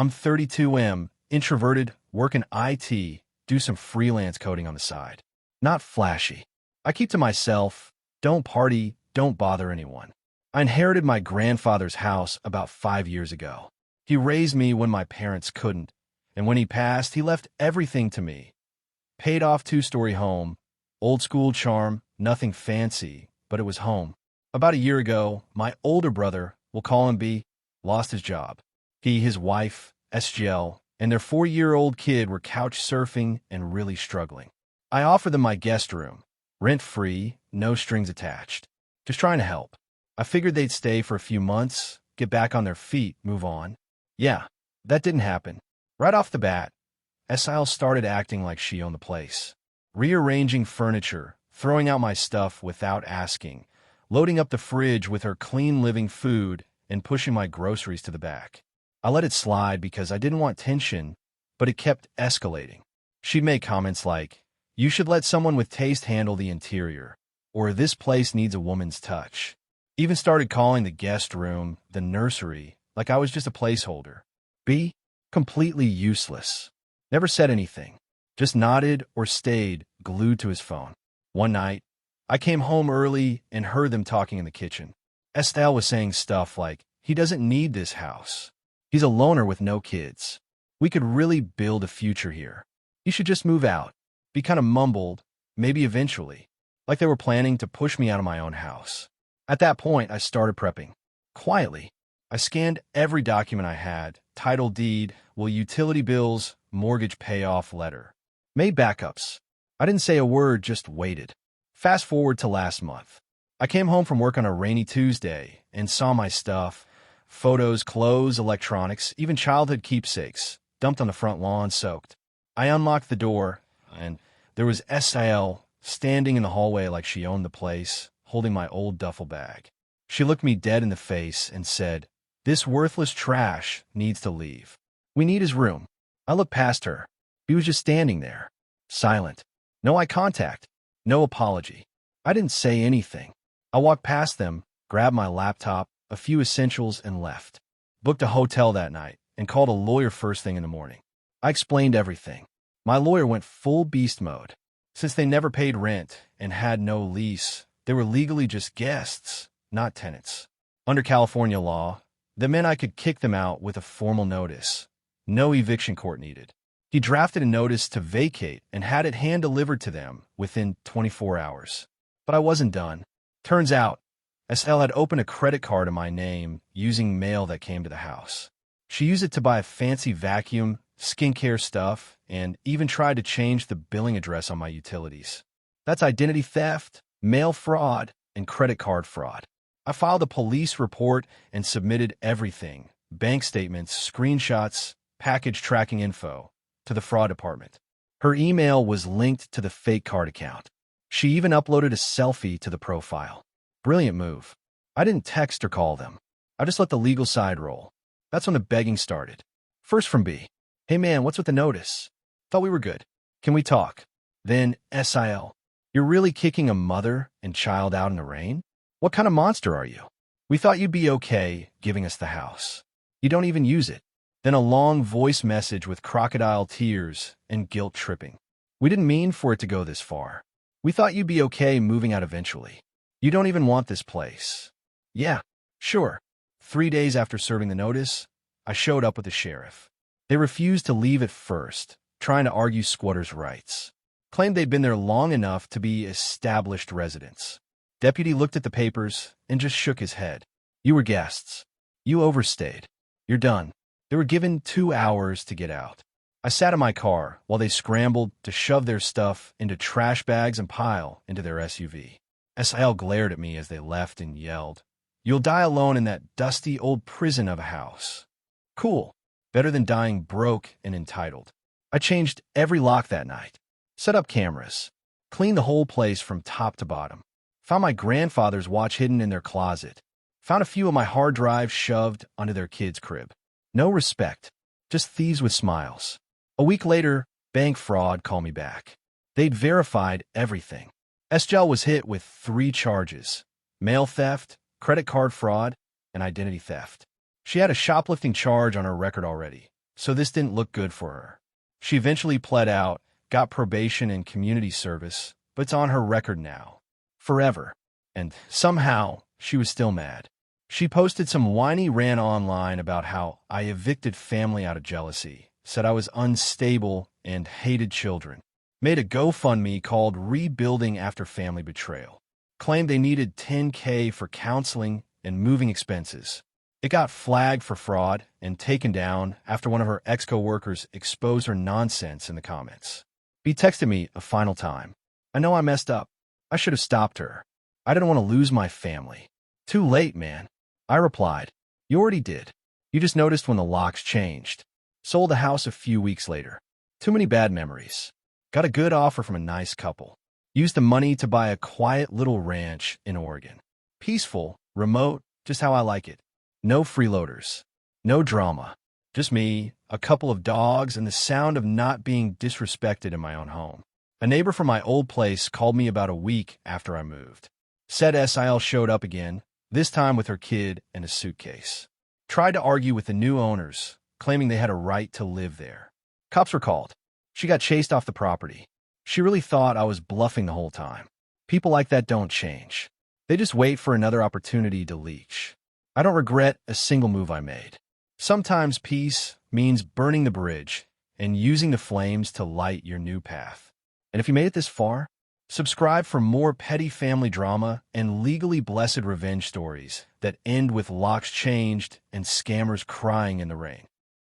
I'm 32M, introverted, work in IT, do some freelance coding on the side. Not flashy. I keep to myself, don't party, don't bother anyone. I inherited my grandfather's house about 5 years ago. He raised me when my parents couldn't, and when he passed, he left everything to me. Paid off 2-story home, old school charm, nothing fancy, but it was home. About a year ago, my older brother, we'll call him B, lost his job. He, his wife, SGL, and their 4-year-old kid were couch surfing and really struggling. I offered them my guest room, rent-free, no strings attached. Just trying to help. I figured they'd stay for a few months, get back on their feet, move on. Yeah, that didn't happen. Right off the bat, SIL started acting like she owned the place. Rearranging furniture, throwing out my stuff without asking, loading up the fridge with her clean living food, and pushing my groceries to the back. I let it slide because I didn't want tension, but it kept escalating. She'd make comments like, "You should let someone with taste handle the interior," or "This place needs a woman's touch." Even started calling the guest room the nursery, like I was just a placeholder. B, completely useless. Never said anything, just nodded or stayed glued to his phone. One night, I came home early and heard them talking in the kitchen. Estelle was saying stuff like, "He doesn't need this house. He's a loner with no kids. We could really build a future here. He should just move out." He kind of mumbled, "Maybe eventually," like they were planning to push me out of my own house. At that point, I started prepping. Quietly, I scanned every document I had, title deed, utility bills, mortgage payoff letter. Made backups. I didn't say a word, just waited. Fast forward to last month. I came home from work on a rainy Tuesday and saw my stuff, photos, clothes, electronics, even childhood keepsakes, dumped on the front lawn, soaked. I unlocked the door, and there was SIL standing in the hallway like she owned the place, holding my old duffel bag. She looked me dead in the face and said, "This worthless trash needs to leave. We need his room." I looked past her. He was just standing there, silent. No eye contact, no apology. I didn't say anything. I walked past them, grabbed my laptop, a few essentials, and left. Booked a hotel that night and called a lawyer first thing in the morning. I explained everything. My lawyer went full beast mode. Since they never paid rent and had no lease, they were legally just guests, not tenants. Under California law, that meant I could kick them out with a formal notice. No eviction court needed. He drafted a notice to vacate and had it hand-delivered to them within 24 hours. But I wasn't done. Turns out, SL had opened a credit card in my name using mail that came to the house. She used it to buy a fancy vacuum, skincare stuff, and even tried to change the billing address on my utilities. That's identity theft, mail fraud, and credit card fraud. I filed a police report and submitted everything, bank statements, screenshots, package tracking info, to the fraud department. Her email was linked to the fake card account. She even uploaded a selfie to the profile. Brilliant move. I didn't text or call them. I just let the legal side roll. That's when the begging started. First from B. "Hey man, what's with the notice? Thought we were good. Can we talk?" Then SIL. "You're really kicking a mother and child out in the rain? What kind of monster are you? We thought you'd be okay giving us the house. You don't even use it." Then a long voice message with crocodile tears and guilt tripping. "We didn't mean for it to go this far. We thought you'd be okay moving out eventually. You don't even want this place." Yeah, sure. 3 days after serving the notice, I showed up with the sheriff. They refused to leave at first, trying to argue squatters' rights. Claimed they'd been there long enough to be established residents. Deputy looked at the papers and just shook his head. "You were guests. You overstayed. You're done." They were given 2 hours to get out. I sat in my car while they scrambled to shove their stuff into trash bags and pile into their SUV. SIL glared at me as they left and yelled, "You'll die alone in that dusty old prison of a house." Cool. Better than dying broke and entitled. I changed every lock that night. Set up cameras. Cleaned the whole place from top to bottom. Found my grandfather's watch hidden in their closet. Found a few of my hard drives shoved onto their kid's crib. No respect. Just thieves with smiles. A week later, bank fraud called me back. They'd verified everything. SGL was hit with 3 charges: mail theft, credit card fraud, and identity theft. She had a shoplifting charge on her record already, so this didn't look good for her. She eventually pled out, got probation and community service, but it's on her record now. Forever. And somehow, she was still mad. She posted some whiny rant online about how I evicted family out of jealousy, said I was unstable and hated children, made a GoFundMe called Rebuilding After Family Betrayal, claimed they needed $10K for counseling and moving expenses. It got flagged for fraud and taken down after one of her ex-coworkers exposed her nonsense in the comments. He texted me a final time. I know I messed up. I should have stopped her. I didn't want to lose my family. Too late, man. I replied, you already did. You just noticed when the locks changed. Sold the house a few weeks later. Too many bad memories. Got a good offer from a nice couple. Used the money to buy a quiet little ranch in Oregon. Peaceful, remote, just how I like it. No freeloaders. No drama. Just me, a couple of dogs, and the sound of not being disrespected in my own home. A neighbor from my old place called me about a week after I moved. Said SIL showed up again, this time with her kid and a suitcase. Tried to argue with the new owners, claiming they had a right to live there. Cops were called. She got chased off the property. She really thought I was bluffing the whole time. People like that don't change. They just wait for another opportunity to leech. I don't regret a single move I made. Sometimes peace means burning the bridge and using the flames to light your new path. And if you made it this far, subscribe for more petty family drama and legally blessed revenge stories that end with locks changed and scammers crying in the rain.